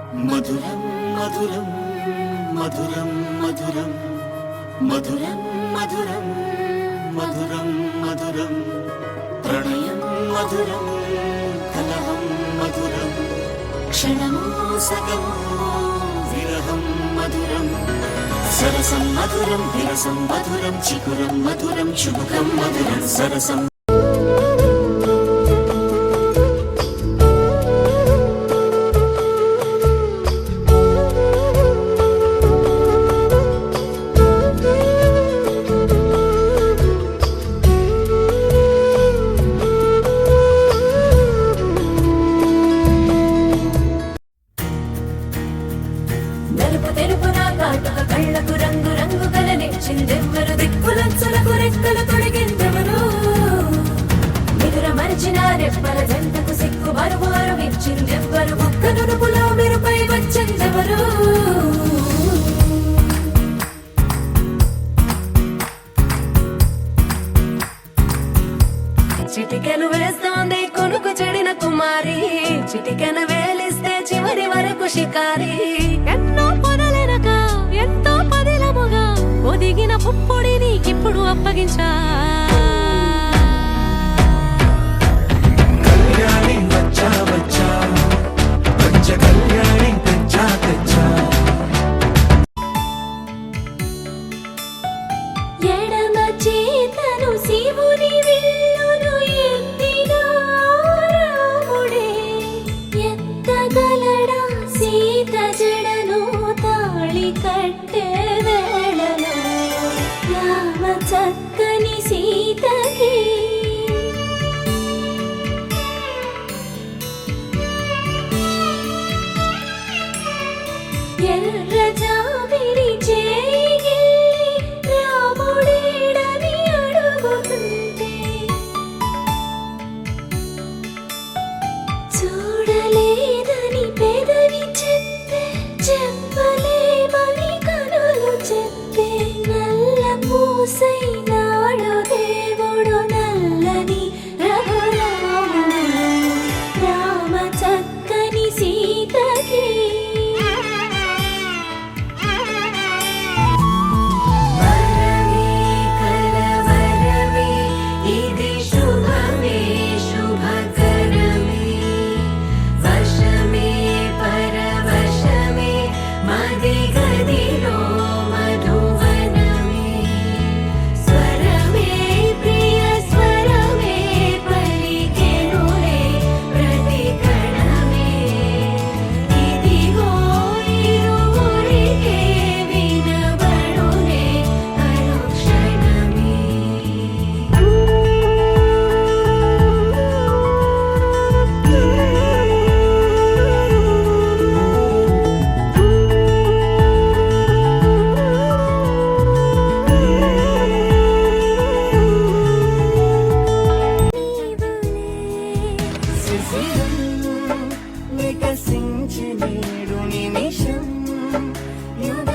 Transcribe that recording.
మధురం మధురం మధురం మధురం మధురం మధురం మధురం మధురం ప్రణయం మధురం కలహం మధురం క్షణమో సగమో విరహం మధురం సరసం మధురం విరసం మధురం చికురం మధురం చుబుకం మధురం సరసం కళ్ళకు రంగు రంగు కలనిచ్చిందెవ్వరు దిక్కులంచులకు రెక్కలు తొడిగిందెవరు నిదుర మరిచిన రెప్పల జంటకు సిక్కు మరువారం ఇచ్చిందెవ్వరు ఒక్క నునుపులో మెరుపై వచ్చిందెవరు చిటికెను వేస్తోంది కొనుకు చెడిన కుమారి చిటికెను వేలిస్తే చివరి వరకు షికారి ఎన్నో పొదలెనక ఎంతో పదిలముగా ఒదిగిన పుప్పొడి నీకిప్పుడు అప్పగించా కళ్యాణి వచ్చా వచ్చా పంచ కళ్యాణి తెచ్చా తెచ్చా ఎడమ చేతను శివుని విల్లును ఎత్తిన రాముడే ఎత్తగలడా సీత జడను తాళి కట్టే వేళలో రామ చక్కని సీతకి ఎర్ర జాబిలి చేయి రాముడేడని అడుగుతుంటే చూడలేదని పెదవి చెప్పే చెప్పలేమని కనులు చెప్పే నల్ల పూసై నాడు దేవుడు నల్లని రఘురాముడు రామ చక్కని సీతకి వరమే కలవరమే ఇది శుభమే శుభకరమే వశమే పరవశమే మది గదిలో మధువనమే స్వరమే ప్రియ స్వరమే పలికెనులే ప్రతి కణమే ఇదిగో ఇరువురికే వినబడునే అనుక్షణమే వికసించి నేడు నిమిషం యుగ